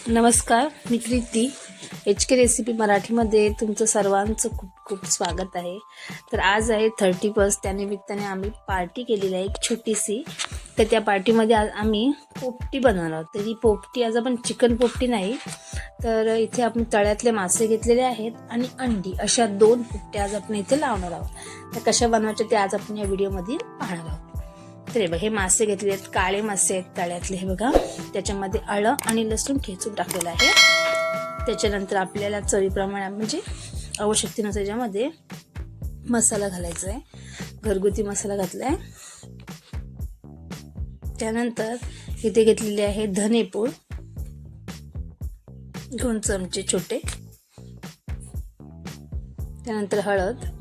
नमस्कार, मी Preeti. HK recipe मराठीमध्ये तुमचं सर्वांचं खूप खूप स्वागत आहे. तर आज आहे 31. त्यानिमित्ताने आम्ही पार्टी केलेली आहे एक छोटीशी. तर त्या पार्टीमध्ये आज आम्ही पोपटी बनवणार आहोत. तर ही पोपटी आज आपण चिकन पोपटी नाही, तर इथे आपण तळ्यातले मासे घेतलेले आहेत आणि अंडी अशा 2 पोपट्या आज आपण इथे लावणार आहोत. तर कशा बनवायच्या ते आज आपण या व्हिडिओमध्ये पाहणार आहोत. तर हे मासे घेतले आहेत, काळे मासे आहेत तळ्यातले. हे बघा, त्याच्यामध्ये आलं आणि लसूण ठेचून टाकलेलं आहे. त्याच्यानंतर आपल्याला चवीप्रमाणे म्हणजे आवश्यकतेनुसार याच्यामध्ये मसाला घालायचा आहे. घरगुती मसाला घातलाय. त्यानंतर इथे घेतलेले आहे धनेपूड 2 चमचे छोटे. त्यानंतर हळद,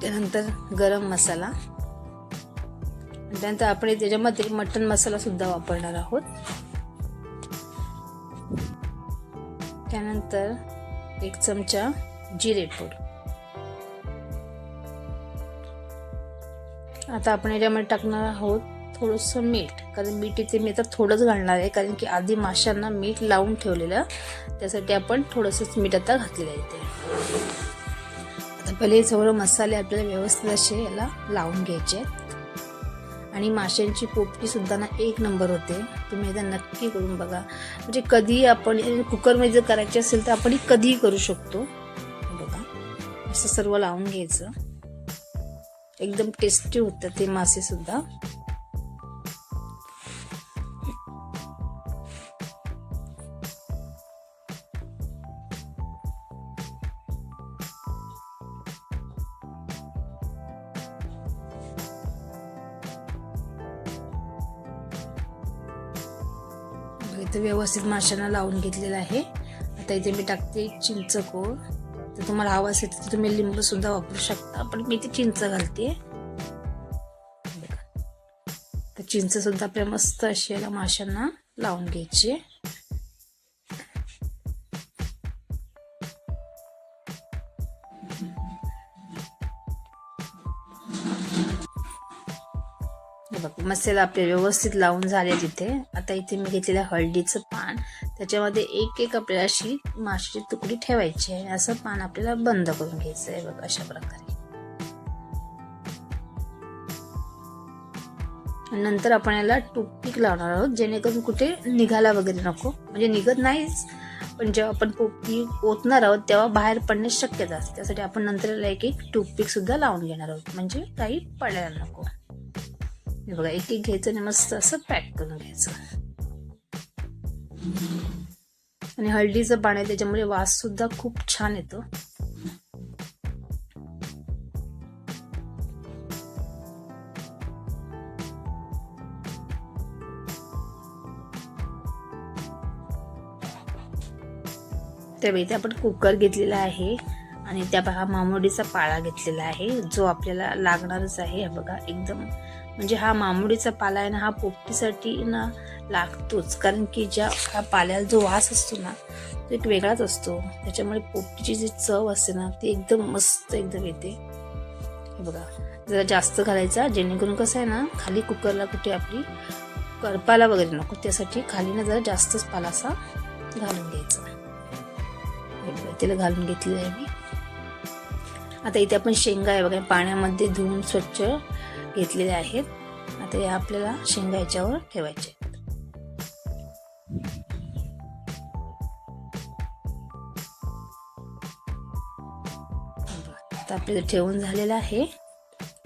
त्यानंतर गरम मसाला, त्यानंतर आपण त्याच्यामध्ये मटन मसाला सुद्धा वापरणार आहोत. त्यानंतर 1 चमचा जिरेपूड. आता आपण याच्यामध्ये टाकणार आहोत थोडंसं मीठ, कारण मीठ इथे मी आता थोडंच घालणार आहे, कारण की आधी माशांना मीठ लावून ठेवलेलं, त्यासाठी आपण थोडंसंच मीठ आता घातलेलं आहे इथे. आता पहिले सगळे मसाले आपल्याला व्यवस्थित असे याला लावून घ्यायचे आहेत. आणि माशांची पोपटी सुद्धा ना 1 नंबर होते. तुम्ही एकदा नक्की करून बघा. म्हणजे कधी आपण कुकरमध्ये जर करायचे असेल तर आपण कधीही करू शकतो. बघा, असं सर्व लावून घ्यायचं. एकदम टेस्टी होतात ते मासे सुद्धा. इथे व्यवस्थित माशांना लावून घेतलेलं आहे. आता इथे मी टाकते चिंचकोळ. तर तुम्हाला हवं असेल तर तुम्ही लिंबू सुद्धा वापरू शकता, पण मी इथे चिंच घालते. तर चिंच सुद्धा आपल्या मस्त अशी याला माशांना लावून घ्यायची. मसाला आपले व्यवस्थित लावून झाले तिथे. आता इथे मी घेतलेलं हळदीचं पान, त्याच्यामध्ये एक आपल्याला अशी माशाची तुकडी ठेवायची आहे. असं पान आपल्याला बंद करून घ्यायचं आहे. बघा, अशा प्रकारे. नंतर आपण याला टूथपिक लावणार आहोत, जेणेकरून कुठे निघाला वगैरे नको. म्हणजे निघत नाहीच, पण जेव्हा आपण पोपटी ओतणार आहोत तेव्हा बाहेर पडण्याची शक्यता असते. त्यासाठी आपण नंतर याला एक टूथपिक सुद्धा लावून घेणार आहोत, म्हणजे काही पडायला नको. हे बघा, एक घ्यायचं आणि मस्त असं पॅक करून घ्यायचं. आणि हळदीचं पाणी आहे, त्याच्यामुळे वास सुद्धा खूप छान येतो. तर इथे आपण कुकर घेतलेला आहे आणि त्या हा मामुडीचा पाला घेतलेला आहे, जो आपल्याला लागणारच आहे. बघा, एकदम म्हणजे हा मामुडीचा पाला आहे ना, हा पोपटीसाठी ना लागतोच, कारण की ज्या हा पाल्याला जो वास असतो ना तो एक वेगळाच असतो. त्याच्यामुळे पोपटीची जी चव असते ना ती एकदम मस्त एकदम येते. हे बघा, जरा जास्त घालायचा, जेणेकरून कसं आहे ना खाली कुकरला कुठे आपली करपाला वगैरे नको, त्यासाठी खाली ना जरा जास्तच पाला असा घालून घ्यायचा. त्याला घालून घेतलेलं आहे मी. आता इथे आपण शेंगा आहे बघा, पाण्यामध्ये धुवून स्वच्छ घेतलेले आहेत. आता या आपल्याला शेंगा याच्यावर ठेवायचे. आता आपल्याला ठेवून झालेलं आहे.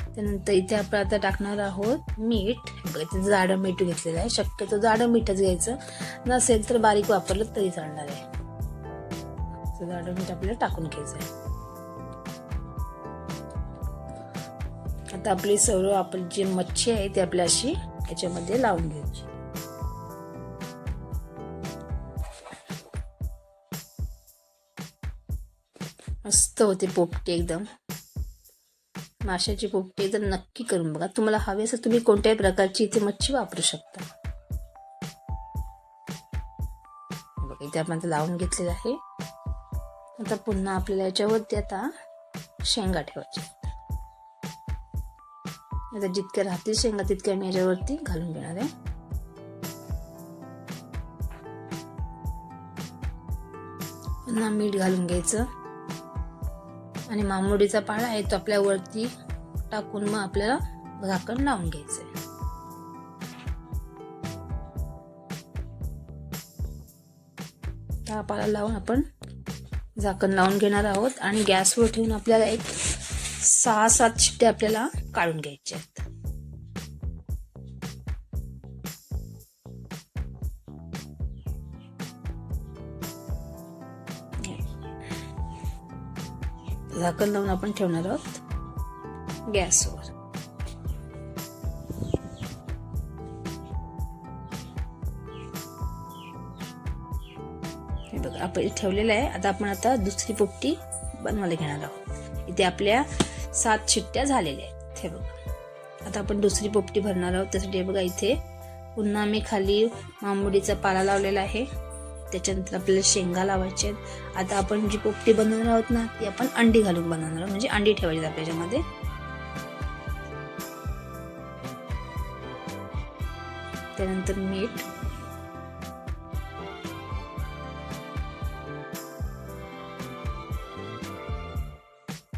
त्यानंतर इथे आपण आता टाकणार आहोत मीठ. इथे जाडं मीठ घेतलेलं आहे. शक्यतो जाडं मीठच घ्यायचं, नसेल तर बारीक वापरलं तरी चालणार आहे. जाडं मीठ आपल्याला टाकून घ्यायचं आहे. आता आपली सर्व आपली जी मच्छी आहे ती आपल्या अशी याच्यामध्ये लावून घ्यायची. मस्त होते पोपटी एकदम. माशाची पोपटी एकदम नक्की करून बघा. तुम्हाला हवे असेल तुम्ही कोणत्याही प्रकारची इथे मच्छी वापरू शकता. बघा, इथे आपण लावून घेतलेलं आहे. आता पुन्हा आपल्याला याच्यावरती आता शेंगा ठेवायच्या. आता जितक्या राहतील शेंगा तितक्या मी याच्यावरती घालून घेणार आहे. पुन्हा मीठ घालून घ्यायचं आणि मामुडीचा पाला आहे तो आपल्या वरती टाकून मग आपल्याला झाकण लावून घ्यायचंय. हा पाला लावून आपण झाकण लावून घेणार आहोत आणि गॅसवर ठेवून आपल्याला एक 6-7 शिट्ट्या आपल्याला काढून घ्यायच्या आहेत. झाकण लावून आपण ठेवणार आहोत गॅसवर. हे बघा आपण ठेवलेलं आहे. आता दुसरी पोपटी बनवायला घेणार आहोत. इथे आपल्या 7 शिट्ट्या झालेल्या आहेत. हे बघा आता आपण दुसरी पोपटी भरणार आहोत. त्यासाठी बघा इथे पुन्हा मी खाली मामुडीचा पाला लावलेला आहे. त्याच्यानंतर आपल्याला शेंगा लावायचे आहेत. आता आपण जी पोपटी बनवणार आहोत ना ती आपण अंडी घालून बनवणार आहोत, म्हणजे अंडी ठेवायची आपल्याच्यामध्ये. त्यानंतर मीठ,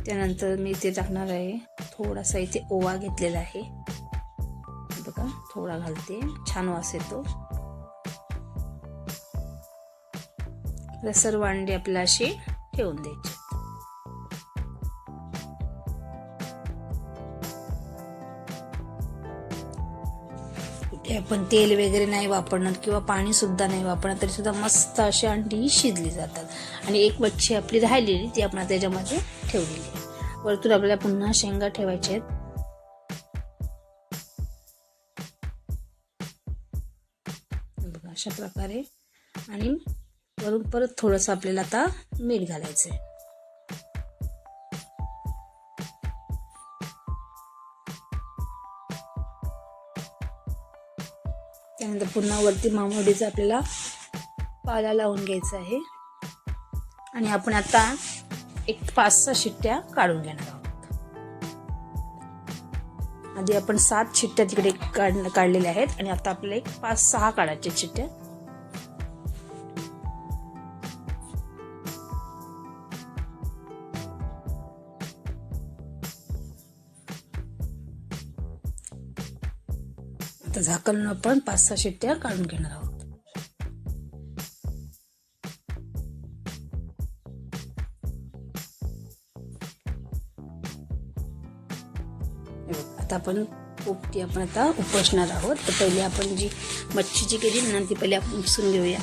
त्यानंतर मी इथे टाकणार आहे थोडासा इथे ओवा घेतलेला आहे. बघा थोडा घालते, छान वास येतो. सर्व अंडे आपल्याला अशी ठेवून द्यायचे. कुठे आपण तेल वगैरे नाही वापरणार किंवा पाणी सुद्धा नाही वापरणार तरी सुद्धा मस्त अशी अंडी शिजली जातात. आणि एक मच्छी आपली राहिलेली ती आपण त्याच्यामध्ये ठेवलेली आहे. वरतून आपल्याला पुन्हा शेंगा ठेवायच्या आहेत. बघा अशा प्रकारे. आणि वरून परत थोडंसं आपल्याला आता मीठ घालायचंय. त्यानंतर पुन्हा वरती मामुडीचा आपल्याला पाला लावून घ्यायचा आहे. आणि आपण आता एक 5-6 शिट्ट्या काढून घेणार आहोत. आधी आपण 7 शिट्ट्या तिकडे काढलेल्या आहेत आणि आता आपल्याला एक 5-6 काढायच्या शिट्ट्या. आता झाकण आपण 5-6 शिट्ट्या काढून घेणार आहोत. आता आपण पोपटी आपण आता उपसणार आहोत. तर पहिले आपण जी मच्छीची केली ना ती पहिले आपण उपसून घेऊया.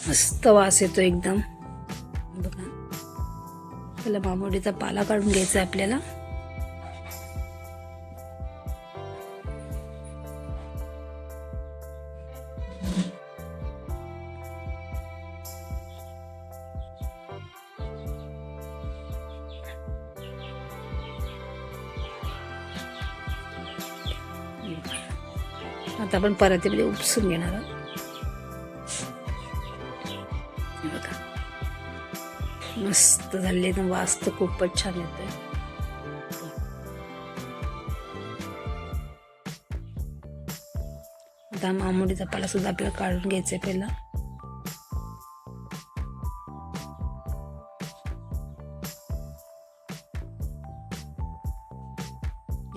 मस्त वास येतो एकदम. बघा पहिला मामुडीचा पाला काढून घ्यायचा आपल्याला. आता आपण परातीमध्ये उपसून घेणार आहोत. मस्त झाले ना, वास तर खूपच छान येतोय. आता मामुडीचा पाला सुद्धा आपल्याला काढून घ्यायचा पहिला.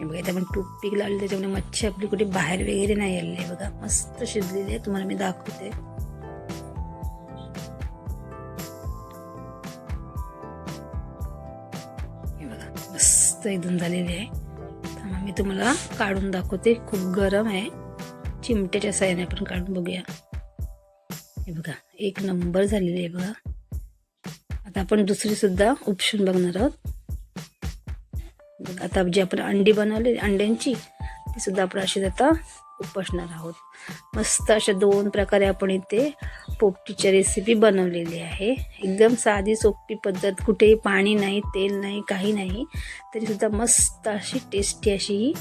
बघा इथे आपण तूप पीक लावले त्याच्यामुळे मच्छी आपली कुठे बाहेर वगैरे नाही आलेली आहे. बघा मस्त शिजलेली आहे. तुम्हाला मी दाखवते. बघा मस्त एकदम झालेली आहे. थांबा मी तुम्हाला काढून दाखवते. खूप गरम आहे. चिमट्याच्या साहाय्याने आपण काढून बघूया. हे बघा एक नंबर झालेली आहे बघा. आता आपण दुसरी सुद्धा उपसून बघणार आहोत. आता जी आपण अंडी बनवली अंड्यांची ती सुद्धा आपण अशी आता उपसणार आहोत. मस्त अशा 2 प्रकारे आपण इथे पोपटीची रेसिपी बनवलेली आहे. एकदम साधी सोपी पद्धत. कुठेही पाणी नाही, तेल नाही, काही नाही, तरी सुद्धा मस्त अशी टेस्टी अशी ही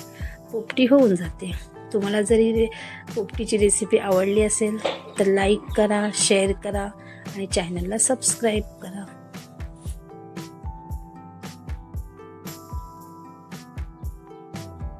पोपटी होऊन जाते. तुम्हाला जरी पोपटीची रेसिपी आवडली असेल तर लाईक करा, शेअर करा आणि चॅनलला सबस्क्राईब करा.